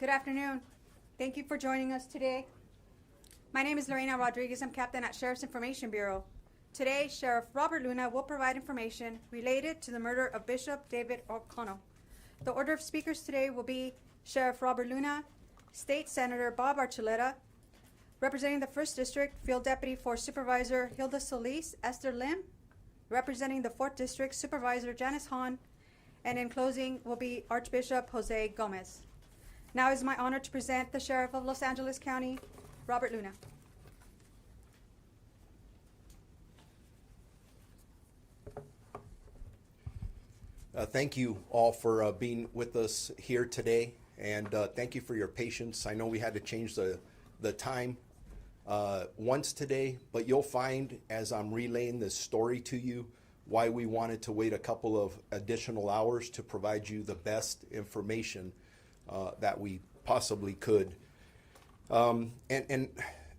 Good afternoon. Thank you for joining us today. My name is Lorena Rodriguez. I'm captain at Sheriff's Information Bureau. Today, Sheriff Robert Luna will provide information related to the murder of Bishop David O'Connell. The order of speakers today will be Sheriff Robert Luna, State Senator Bob Archuleta, representing the 1st District, Field Deputy for Supervisor Hilda Solis, Esther Lim, representing the 4th District, Supervisor Janice Hahn, and in closing will be Archbishop Jose Gomez. Now it is my honor to present the Sheriff of Los Angeles County, Robert Luna. Thank you all for being with us here today, and thank you for your patience. I know we had to change the time once today, but you'll find as I'm relaying this story to you why we wanted to wait a couple of additional hours to provide you the best information that we possibly could. And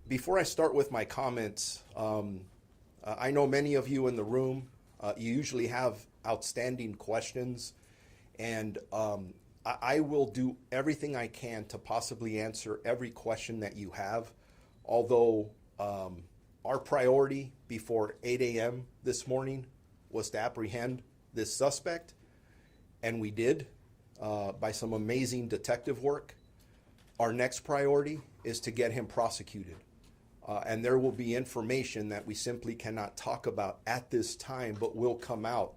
before I start with my comments, I know many of you in the room, you usually have outstanding questions, and I will do everything I can to possibly answer every question that you have, although our priority before 8 a.m. this morning was to apprehend this suspect, and we did by some amazing detective work. Our next priority is to get him prosecuted. And there will be information that we simply cannot talk about at this time, but will come out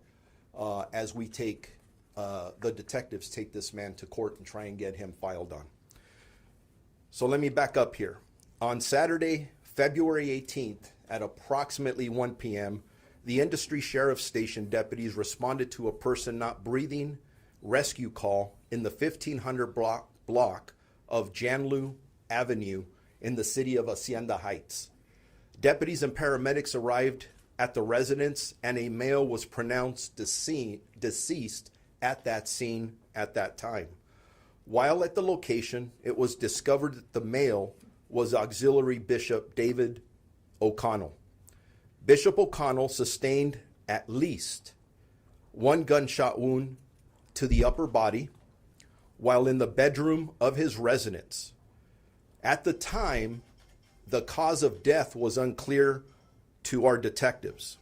as we take, the detectives take this man to court and try and get him filed on. So let me back up here. On Saturday, February 18th at approximately 1 p.m., the industry sheriff's station deputies responded to a person not breathing rescue call in the 1500 block of Janlu Avenue in the city of Hacienda Heights. Deputies and paramedics arrived at the residence, and a male was pronounced deceased at that scene at that time. While at the location, it was discovered that the male was Auxiliary Bishop David O'Connell. Bishop O'Connell sustained at least one gunshot wound to the upper body while in the bedroom of his residence. At the time, the cause of death was unclear to our detectives,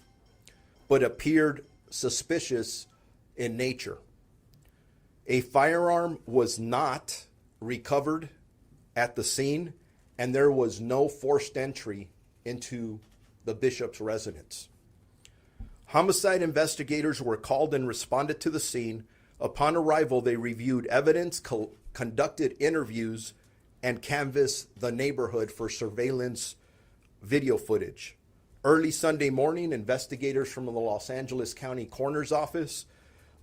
but appeared suspicious in nature. A firearm was not recovered at the scene, and there was no forced entry into the bishop's residence. Homicide investigators were called and responded to the scene. Upon arrival, they reviewed evidence, conducted interviews, and canvassed the neighborhood for surveillance video footage. Early Sunday morning, investigators from the Los Angeles County Coroner's Office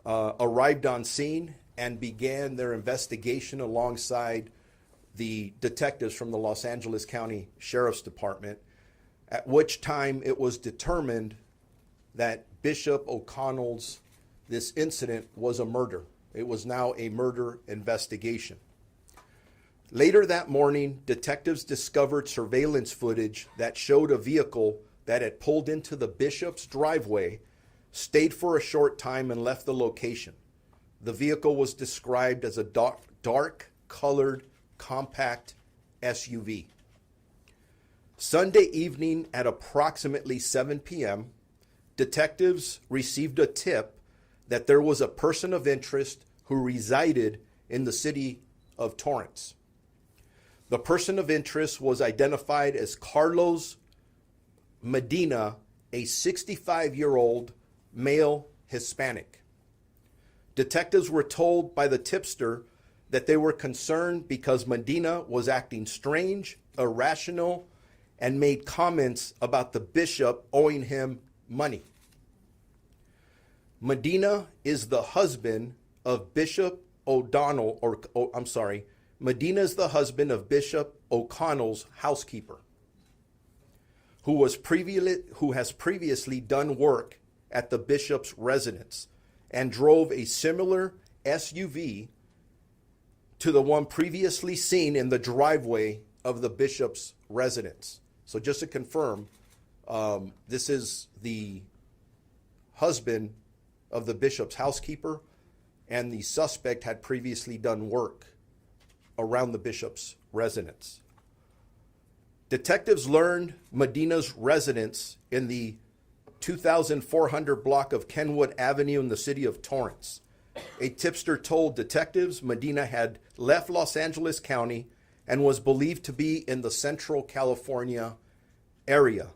arrived on scene and began their investigation alongside the detectives from the Los Angeles County Sheriff's Department, at which time it was determined that Bishop O'Connell's this incident was a murder. It was now a murder investigation. Later that morning, detectives discovered surveillance footage that showed a vehicle that had pulled into the bishop's driveway, stayed for a short time, and left the location. The vehicle was described as a dark-colored, compact SUV. Sunday evening at approximately 7 p.m., detectives received a tip that there was a person of interest who resided in the city of Torrance. The person of interest was identified as Carlos Medina, a 65-year-old male Hispanic. Detectives were told by the tipster that they were concerned because Medina was acting strange, irrational, and made comments about the bishop owing him money. Medina is the husband of Bishop Medina is the husband of Bishop O'Connell's housekeeper, who has previously done work at the bishop's residence and drove a similar SUV to the one previously seen in the driveway of the bishop's residence. So just to confirm, this is the husband of the bishop's housekeeper, and the suspect had previously done work around the bishop's residence. Detectives learned Medina's residence in the 2,400 block of Kenwood Avenue in the city of Torrance. A tipster told detectives Medina had left Los Angeles County and was believed to be in the Central California area.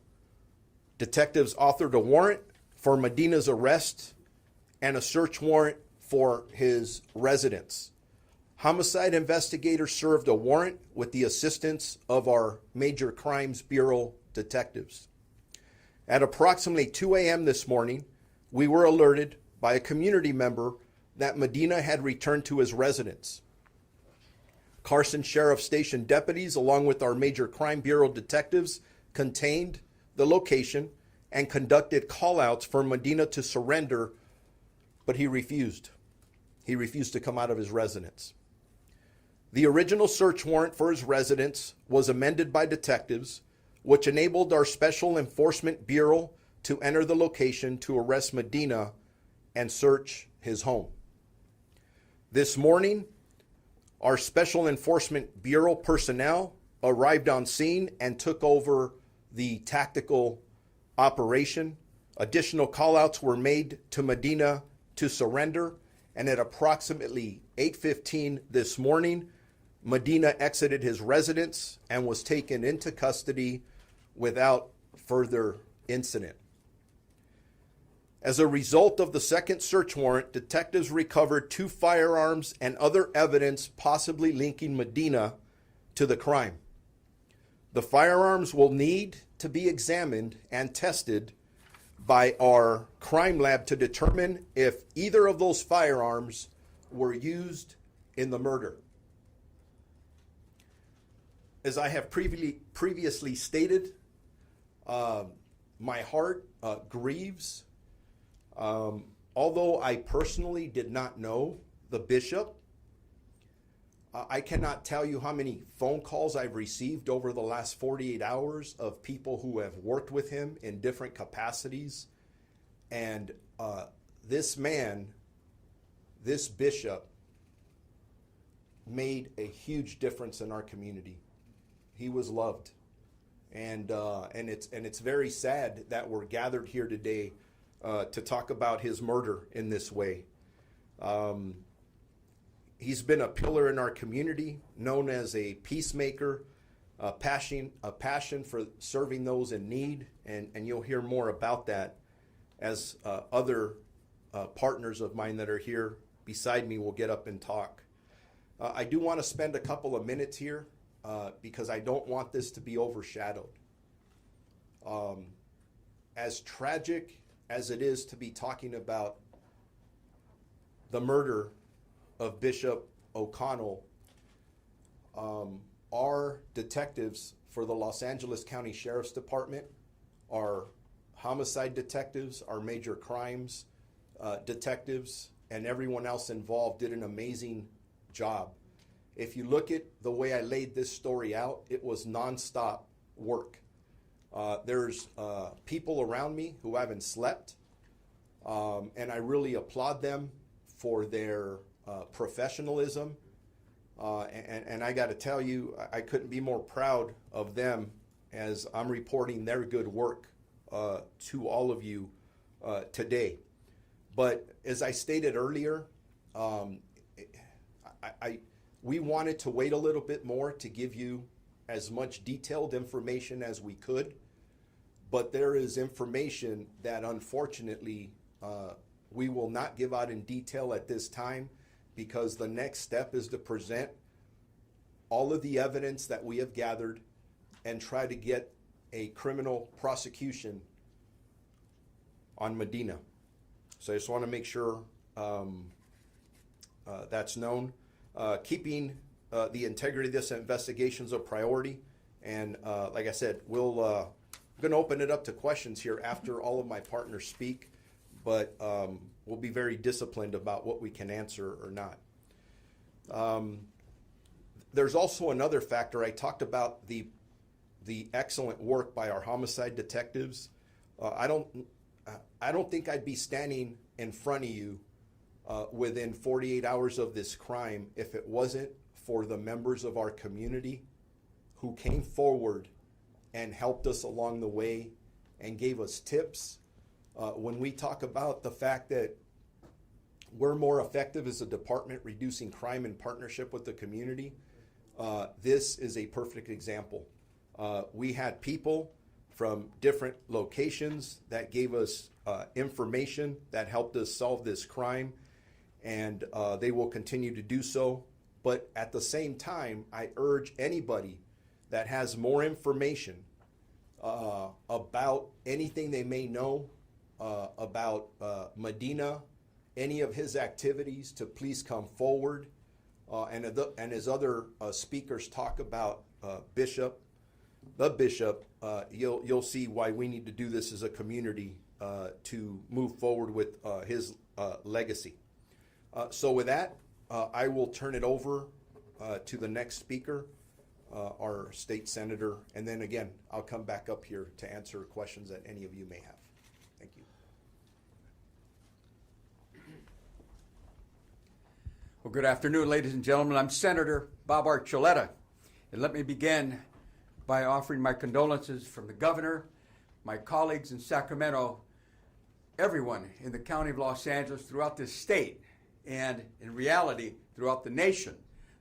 Detectives authored a warrant for Medina's arrest and a search warrant for his residence. Homicide investigators served a warrant with the assistance of our Major Crimes Bureau detectives. At approximately 2 a.m. this morning, we were alerted by a community member that Medina had returned to his residence. Carson Sheriff Station deputies, along with our Major Crime Bureau detectives, contained the location and conducted call-outs for Medina to surrender, but he refused. He refused to come out of his residence. The original search warrant for his residence was amended by detectives, which enabled our Special Enforcement Bureau to enter the location to arrest Medina and search his home. This morning, our Special Enforcement Bureau personnel arrived on scene and took over the tactical operation. Additional callouts were made to Medina to surrender, and at approximately 8:15 this morning, Medina exited his residence and was taken into custody without further incident. As a result of the second search warrant, detectives recovered 2 firearms and other evidence possibly linking Medina to the crime. The firearms will need to be examined and tested by our crime lab to determine if either of those firearms were used in the murder. As I have previously stated, my heart grieves. Although I personally did not know the bishop, I cannot tell you how many phone calls I've received over the last 48 hours of people who have worked with him in different capacities. And this man, this bishop, made a huge difference in our community. He was loved. And it's very sad that we're gathered here today to talk about his murder in this way. He's been a pillar in our community, known as a peacemaker, a passion for serving those in need, and you'll hear more about that as other partners of mine that are here beside me will get up and talk. I do want to spend a couple of minutes here because I don't want this to be overshadowed. As tragic as it is to be talking about the murder of Bishop O'Connell, our detectives for the Los Angeles County Sheriff's Department, our homicide detectives, our major crimes detectives, and everyone else involved did an amazing job. If you look at the way I laid this story out, it was nonstop work. There's people around me who haven't slept, and I really applaud them for their professionalism. And I got to tell you, I couldn't be more proud of them as I'm reporting their good work to all of you today. But as I stated earlier, we wanted to wait a little bit more to give you as much detailed information as we could. But there is information that unfortunately we will not give out in detail at this time, because the next step is to present all of the evidence that we have gathered and try to get a criminal prosecution on Medina. So I just want to make sure that's known. Keeping the integrity of this investigation is a priority. And like I said, I'm going to open it up to questions here after all of my partners speak, but we'll be very disciplined about what we can answer or not. There's also another factor. I talked about the excellent work by our homicide detectives. I don't think I'd be standing in front of you within 48 hours of this crime if it wasn't for the members of our community who came forward and helped us along the way and gave us tips. When we talk about the fact that we're more effective as a department reducing crime in partnership with the community, this is a perfect example. We had people from different locations that gave us information that helped us solve this crime, and they will continue to do so. But at the same time, I urge anybody that has more information about anything they may know about Medina, any of his activities, to please come forward. And as other speakers talk about Bishop, you'll see why we need to do this as a community to move forward with his legacy. So with that, I will turn it over to the next speaker, our state senator, and then again, I'll come back up here to answer questions that any of you may have. Thank you. Well, good afternoon, ladies and gentlemen. I'm Senator Bob Archuleta, and let me begin by offering my condolences from the governor, my colleagues in Sacramento, everyone in the County of Los Angeles, throughout this state, and in reality, throughout the nation.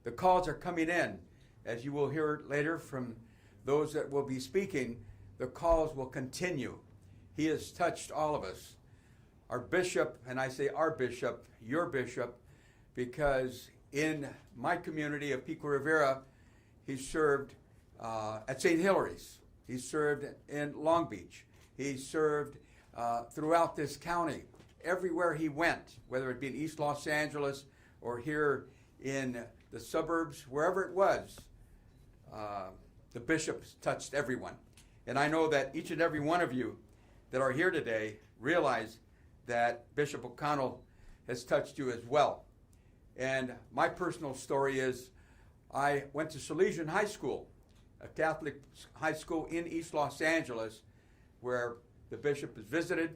The calls are coming in. As you will hear later from those that will be speaking, the calls will continue. He has touched all of us. Our bishop, and I say our bishop, your bishop, because in my community of Pico Rivera, he served at St. Hilary's. He served in Long Beach. He served throughout this county. Everywhere he went, whether it be in East Los Angeles or here in the suburbs, wherever it was, the bishop touched everyone. And I know that each and every one of you that are here today realize that Bishop O'Connell has touched you as well. And my personal story is I went to Salesian High School, a Catholic high school in East Los Angeles, where the bishop has visited.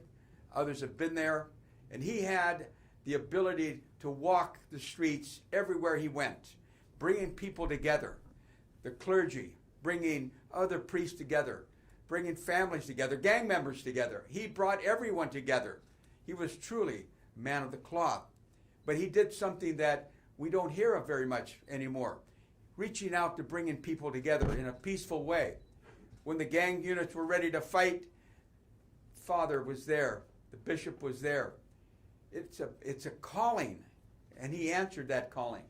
Others have been there. And he had the ability to walk the streets everywhere he went, bringing people together, the clergy, bringing other priests together, bringing families together, gang members together. He brought everyone together. He was truly a man of the cloth. But he did something that we don't hear of very much anymore, reaching out to bringing people together in a peaceful way. When the gang units were ready to fight, Father was there. The bishop was there. It's a calling, and he answered that calling.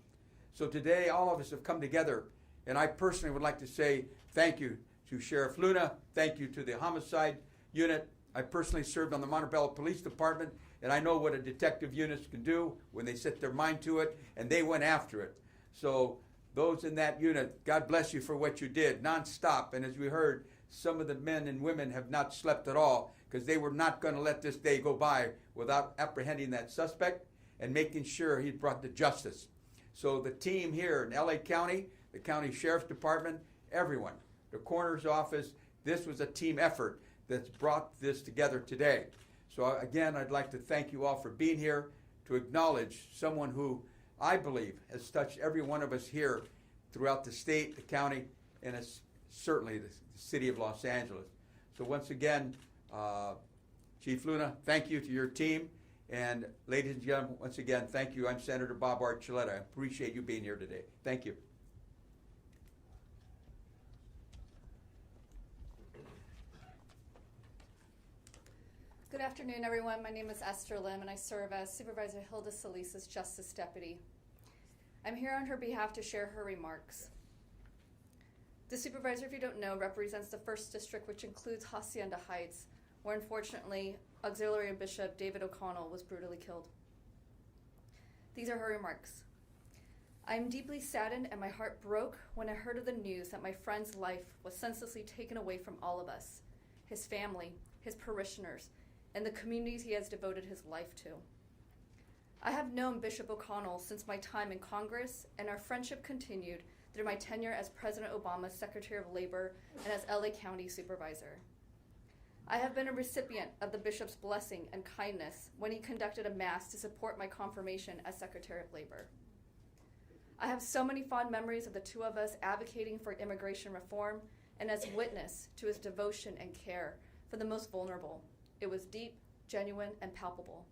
So today, all of us have come together, and I personally would like to say thank you to Sheriff Luna, thank you to the homicide unit. I personally served on the Montebello Police Department, and I know what a detective unit can do when they set their mind to it, and they went after it. So those in that unit, God bless you for what you did, nonstop. And as we heard, some of the men and women have not slept at all because they were not going to let this day go by without apprehending that suspect and making sure he brought to justice. So the team here in LA County, the County Sheriff's Department, everyone, the coroner's office, this was a team effort that's brought this together today. So again, I'd like to thank you all for being here, to acknowledge someone who I believe has touched every one of us here throughout the state, the county, and certainly the city of Los Angeles. So once again, Chief Luna, thank you to your team. And ladies and gentlemen, once again, thank you. I'm Senator Bob Archuleta. I appreciate you being here today. Thank you. Good afternoon, everyone. My name is Esther Lim, and I serve as Supervisor Hilda Solis' Justice Deputy. I'm here on her behalf to share her remarks. The supervisor, if you don't know, represents the 1st District, which includes Hacienda Heights, where unfortunately Auxiliary Bishop David O'Connell was brutally killed. These are her remarks. I am deeply saddened and my heart broke when I heard of the news that my friend's life was senselessly taken away from all of us, his family, his parishioners, and the communities he has devoted his life to. I have known Bishop O'Connell since my time in Congress, and our friendship continued through my tenure as President Obama's Secretary of Labor and as LA County Supervisor. I have been a recipient of the Bishop's blessing and kindness when he conducted a mass to support my confirmation as Secretary of Labor. I have so many fond memories of the two of us advocating for immigration reform and as witness to his devotion and care for the most vulnerable. It was deep, genuine, and palpable.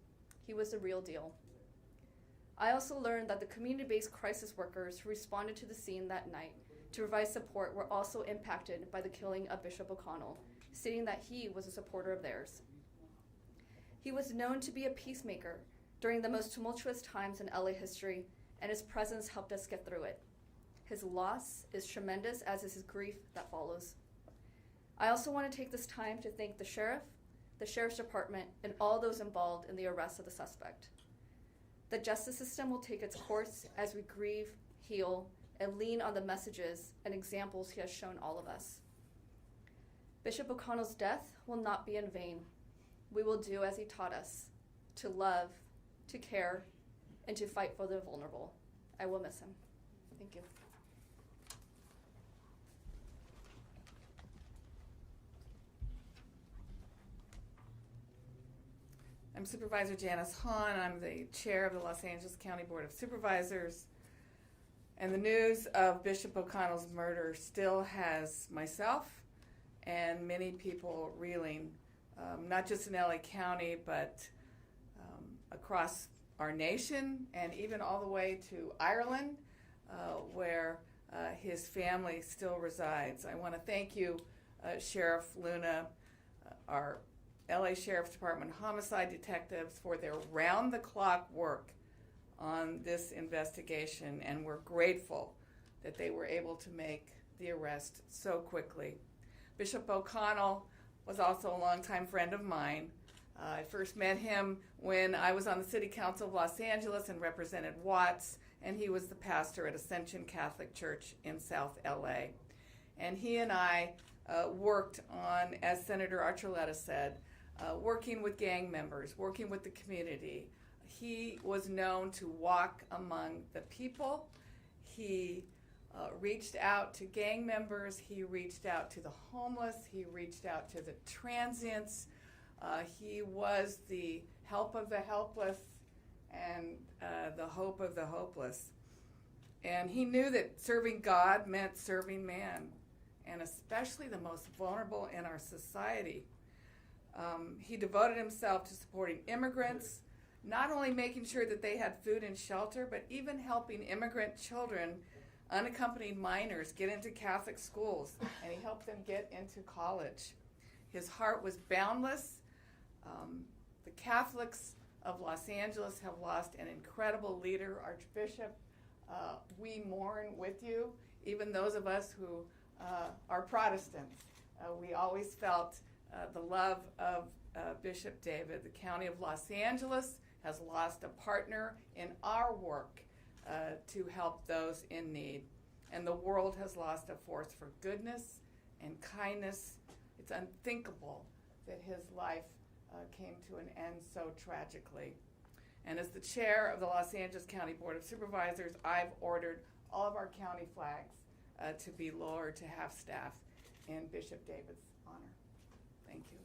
He was the real deal. I also learned that the community-based crisis workers who responded to the scene that night to provide support were also impacted by the killing of Bishop O'Connell, stating that he was a supporter of theirs. He was known to be a peacemaker during the most tumultuous times in LA history, and his presence helped us get through it. His loss is tremendous, as is his grief that follows. I also want to take this time to thank the sheriff, the sheriff's department, and all those involved in the arrest of the suspect. The justice system will take its course as we grieve, heal, and lean on the messages and examples he has shown all of us. Bishop O'Connell's death will not be in vain. We will do as he taught us, to love, to care, and to fight for the vulnerable. I will miss him. Thank you. I'm Supervisor Janice Hahn. I'm the chair of the Los Angeles County Board of Supervisors. And the news of Bishop O'Connell's murder still has myself and many people reeling, not just in LA County, but across our nation and even all the way to Ireland, where his family still resides. I want to thank you, Sheriff Luna, our LA Sheriff's Department homicide detectives, for their round-the-clock work on this investigation, and we're grateful that they were able to make the arrest so quickly. Bishop O'Connell was also a longtime friend of mine. I first met him when I was on the City Council of Los Angeles and represented Watts, and he was the pastor at Ascension Catholic Church in South LA. And he and I worked on, as Senator Archuleta said, working with gang members, working with the community. He was known to walk among the people. He reached out to gang members. He reached out to the homeless. He reached out to the transients. He was the help of the helpless and the hope of the hopeless. And he knew that serving God meant serving man, and especially the most vulnerable in our society. He devoted himself to supporting immigrants, not only making sure that they had food and shelter, but even helping immigrant children, unaccompanied minors, get into Catholic schools, and he helped them get into college. His heart was boundless. The Catholics of Los Angeles have lost an incredible leader, Archbishop. We mourn with you, even those of us who are Protestants. We always felt the love of Bishop David. The County of Los Angeles has lost a partner in our work to help those in need. And the world has lost a force for goodness and kindness. It's unthinkable that his life came to an end so tragically. And as the chair of the Los Angeles County Board of Supervisors, I've ordered all of our county flags to be lowered to half-staff in Bishop David's honor. Thank you.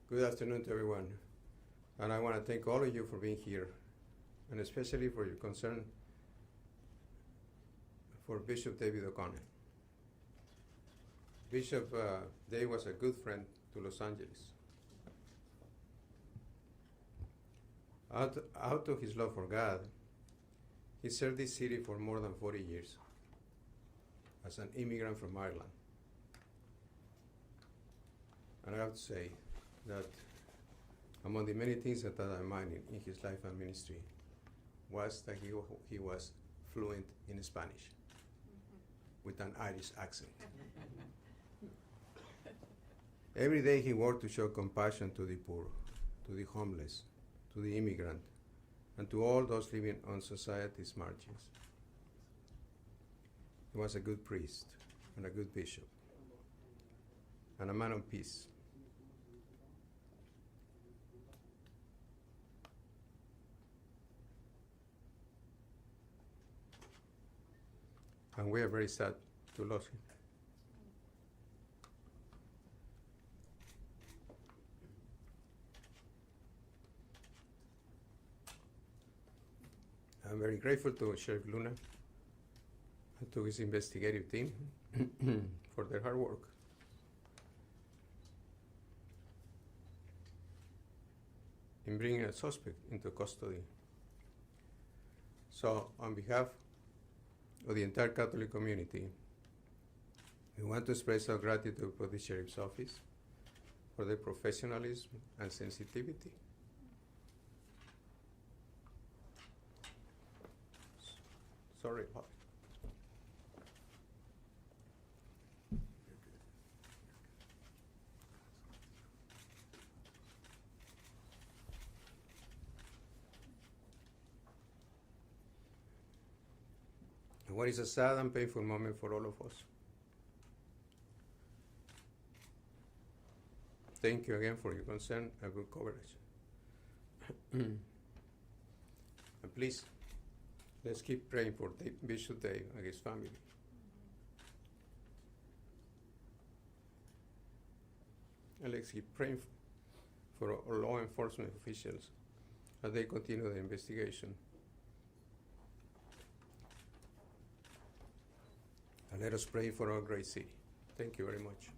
Good afternoon to everyone, and I want to thank all of you for being here, and especially for your concern for Bishop David O'Connell. Bishop Dave was a good friend to Los Angeles. Out of his love for God, he served this city for more than 40 years as an immigrant from Ireland. And I have to say that among the many things that I admire in his life and ministry was that he was fluent in Spanish with an Irish accent. Every day he worked to show compassion to the poor, to the homeless, to the immigrant, and to all those living on society's margins. He was a good priest and a good bishop and a man of peace. And we are very sad to lose him. I'm very grateful to Sheriff Luna and to his investigative team for their hard work. In bringing a suspect into custody. So, on behalf of the entire Catholic community, we want to express our gratitude for the Sheriff's Office for their professionalism and sensitivity. Sorry about it. And what is a sad and painful moment for all of us. Thank you again for your concern and good coverage. And please, let's keep praying for Bishop Dave and his family. And let's keep praying for our law enforcement officials as they continue the investigation. And let us pray for our great city. Thank you very much.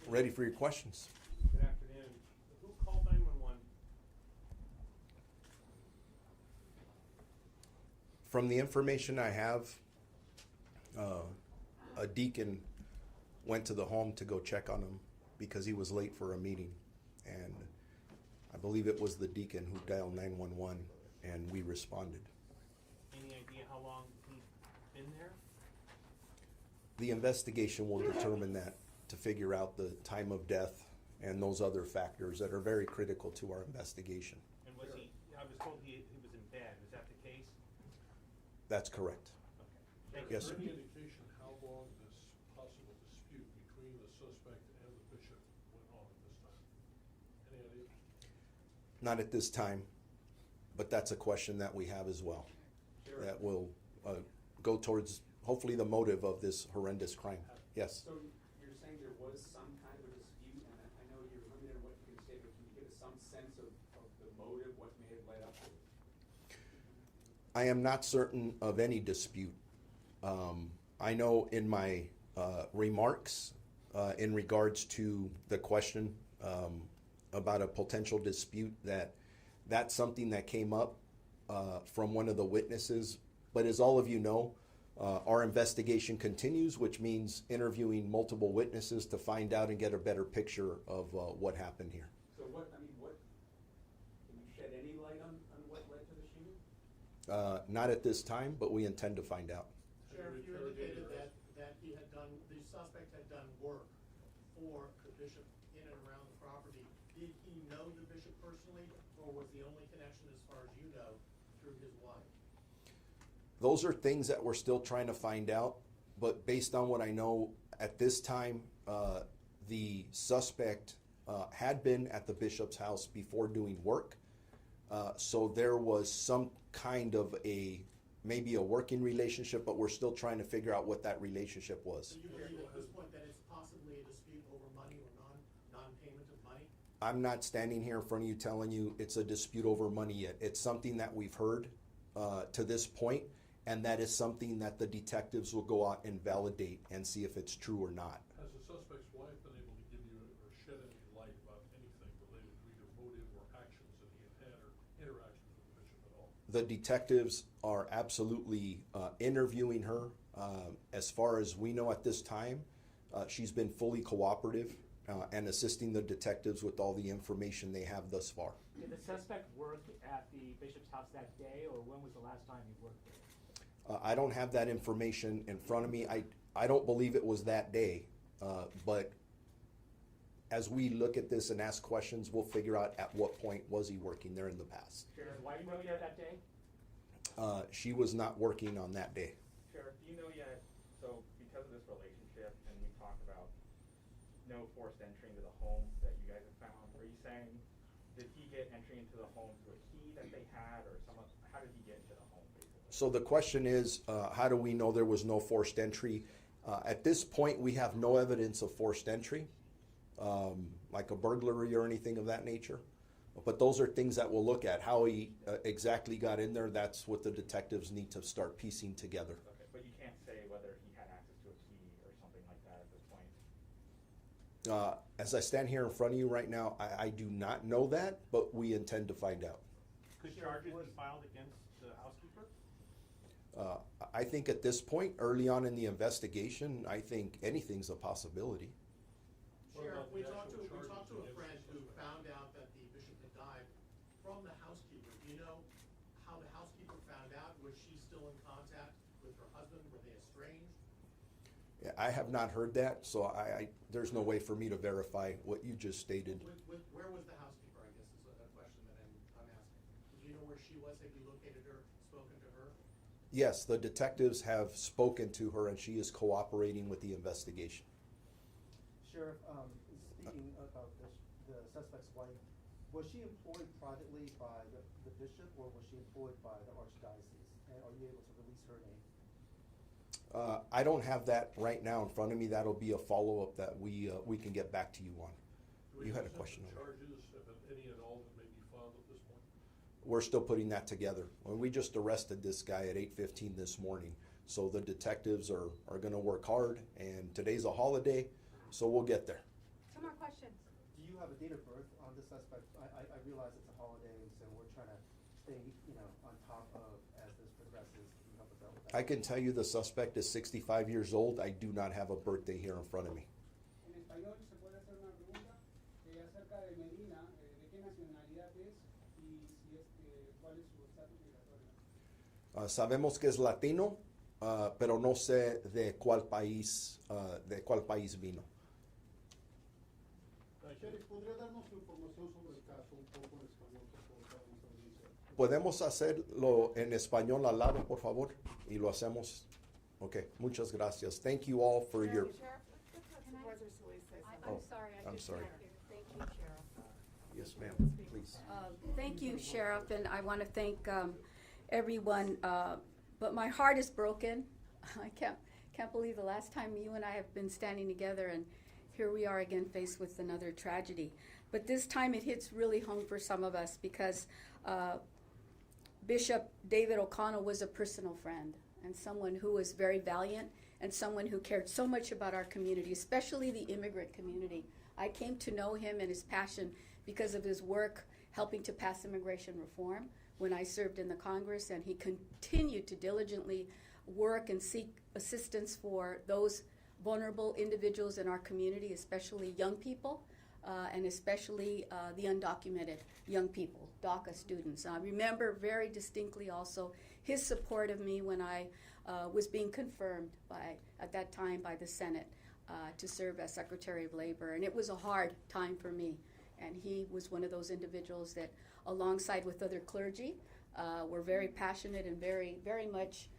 Ready for your questions. Good afternoon. Who called 911? From the information I have, a deacon went to the home to go check on him because he was late for a meeting. And I believe it was the deacon who dialed 911 and we responded. Any idea how long he's been there? The investigation will determine that to figure out the time of death and those other factors that are very critical to our investigation. And was he, I was told he was in bed. Was that the case? That's correct. Okay. Thank you. Yes, Is sir. there any indication how long this possible dispute between the suspect and the bishop went on at this time? Any idea? Not at this time, but that's a question that we have as well. That will go towards hopefully the motive of this horrendous crime. Yes. So you're saying there was some kind of a dispute, and I know you're limited in what you can say, but can you give us some sense of the motive, what may have led up to it? I am not certain of any dispute. I know in my remarks in regards to the question about a potential dispute that's something that came up from one of the witnesses. But as all of you know, our investigation continues, which means interviewing multiple witnesses to find out and get a better picture of what happened here. So what can you shed any light on what led to the shooting? Not at this time, but we intend to find out. Sheriff, You indicated that he had done, the suspect had done work for the bishop in and around the property. Did he know the bishop personally, or was the only connection, as far as you know, through his wife? Those are things that we're still trying to find out, but based on what I know at this time, the suspect had been at the bishop's house before doing work. So there was some kind of maybe a working relationship, but we're still trying to figure out what that relationship was. So you believe at this point that it's possibly a dispute over money or non-payment of money? I'm not standing here in front of you telling you it's a dispute over money yet. It's something that we've heard to this point, and that is something that the detectives will go out and validate and see if it's true or not. Has the suspect's wife been able to give you or shed any light about anything related to either motive or actions that he had or interactions with the bishop at all? The detectives are absolutely interviewing her. As far as we know at this time, she's been fully cooperative and assisting the detectives with all the information they have thus far. Did the suspect work at the bishop's house that day, or when was the last time he worked there? I don't have that information in front of me. I don't believe it was that day, but as we look at this and ask questions, we'll figure out at what point was he working there in the past. Sheriff, why you know yet that day? She was not working on that day. Sheriff, do you know yet So because of this relationship, and we talked about no forced entry into the home that you guys have found, are you saying, did he get entry into the home through a key that they had, or how did he get into the home, basically? So the question is, how do we know there was no forced entry? At this point, we have no evidence of forced entry, like a burglary or anything of that nature. But those are things that we'll look at. How he exactly got in there, that's what the detectives need to start piecing together. Okay, but you can't say whether he had access to a key or something like that at this point? As I stand here in front of you right now, I do not know that, but we intend to find out. Could charges be filed against the housekeeper? I think at this point, early on in the investigation, I think anything's a possibility. Sheriff, about we the talked actual to a charges friend against who the suspect? found out that the bishop had died from the housekeeper. Do you know how the housekeeper found out? Was she still in contact with her husband? Were they estranged? Yeah, I have not heard that, so there's no way for me to verify what you just stated. Where was the housekeeper, I guess, is a question that I'm asking. Do you know where she was? Have you located her, spoken to her? Yes, the detectives have spoken to her, and she is cooperating with the investigation. Sheriff, speaking about this, the suspect's wife, was she employed privately by the bishop, or was she employed by the archdiocese? And are you able to release her name? I don't have that right now in front of me. That'll be a follow-up that we can get back to you on. Do we You had a know question some over there. charges, any and all that may be filed at this point? We're still putting that together. Well, we just arrested this guy at 8:15 this morning. So the detectives are gonna work hard, and today's a holiday, so we'll get there. Two more questions. Do you have a date of birth on the suspect? I realize it's a holiday, so we're trying to stay, on top of as this progresses. Can you help us out with that? I can tell you the suspect is 65 years old. I do not have a birthday here in front of me. En español, ¿se puede hacer una pregunta acerca de Medina? ¿De qué nacionalidad es? Y si ¿cuál es su estatus migratorio? Sabemos que es latino, pero no sé de cuál país vino. Sheriff, ¿podría darnos su información sobre el caso un poco en español, por favor, para nuestra audiencia? ¿Podemos hacerlo en español al lado, por favor? Y lo hacemos. Okay, muchas gracias. Thank you all for your... Supervisor Solis says something. Oh, I'm sorry, I I'm just sorry. got here. Thank you, Sheriff. Yes, ma'am, please. Thank you, Sheriff, and I want to thank everyone. But my heart is broken. I can't believe the last time you and I have been standing together, and here we are again faced with another tragedy. But this time it hits really home for some of us because Bishop David O'Connell was a personal friend and someone who was very valiant and someone who cared so much about our community, especially the immigrant community. I came to know him and his passion because of his work helping to pass immigration reform when I served in the Congress, and he continued to diligently work and seek assistance for those vulnerable individuals in our community, especially young people, and especially the undocumented young people, DACA students. I remember very distinctly also his support of me when I was being confirmed at that time by the Senate to serve as Secretary of Labor. And it was a hard time for me. And he was one of those individuals that, alongside with other clergy, were very passionate and very, very much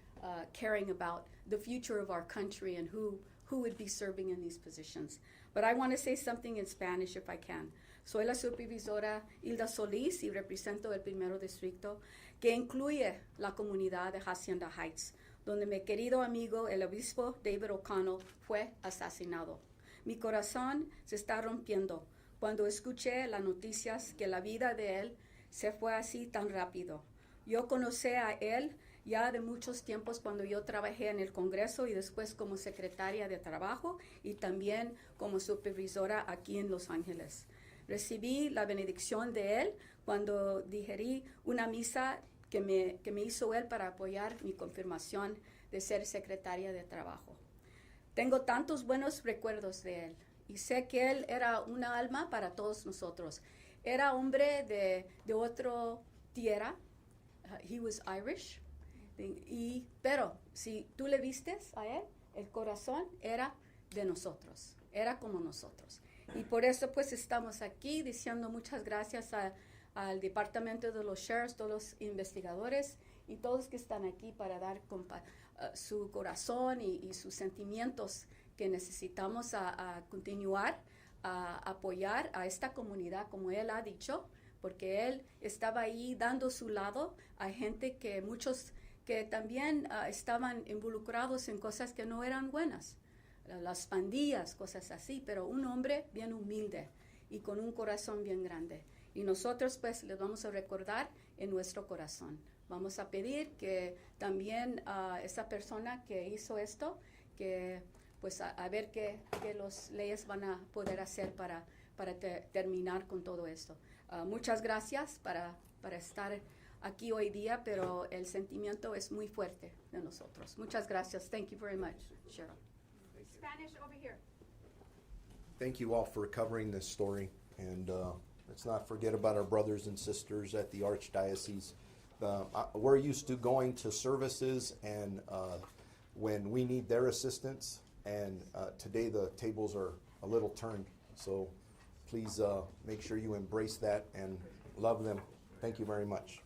caring about the future of our country and who would be serving in these positions. But I want to say something in Spanish if I can. Soy la supervisora Hilda Solis y represento el primero distrito, que incluye la comunidad de Hacienda Heights, donde mi querido amigo el obispo David O'Connell fue asesinado. Mi corazón se está rompiendo cuando escuché las noticias que la vida de él se fue así tan rápido. Yo conocí a él ya de muchos tiempos cuando yo trabajé en el Congreso y después como secretaria de Trabajo y también como supervisora aquí en Los Ángeles. Recibí la benedicción de él cuando digerí una misa que me hizo él para apoyar mi confirmación de ser secretaria de Trabajo. Tengo tantos buenos recuerdos de él y sé que él era una alma para todos nosotros. Era hombre de otra tierra. He was Irish. Pero si tú le vistes a él, el corazón era de nosotros, era como nosotros. Y por eso pues estamos aquí diciendo muchas gracias al Departamento de los Sheriffs, todos los investigadores y todos que están aquí para dar su corazón y sus sentimientos que necesitamos a continuar a apoyar a esta comunidad, como él ha dicho, porque él estaba ahí dando su lado a gente que muchos que también estaban involucrados en cosas que no eran buenas, las pandillas, cosas así, pero un hombre bien humilde y con un corazón bien grande. Y nosotros pues le vamos a recordar en nuestro corazón. Vamos a pedir que también esa persona que hizo esto, que pues a ver qué las leyes van a poder hacer para terminar con todo esto. Muchas gracias para estar aquí hoy día, pero el sentimiento es muy fuerte de nosotros. Muchas gracias. Thank you very much, Cheryl. Spanish over here. Thank you all for covering this story, and let's not forget about our brothers and sisters at the Archdiocese. We're used to going to services and when we need their assistance, and today the tables are a little turned, so please make sure you embrace that and love them. Thank you very much.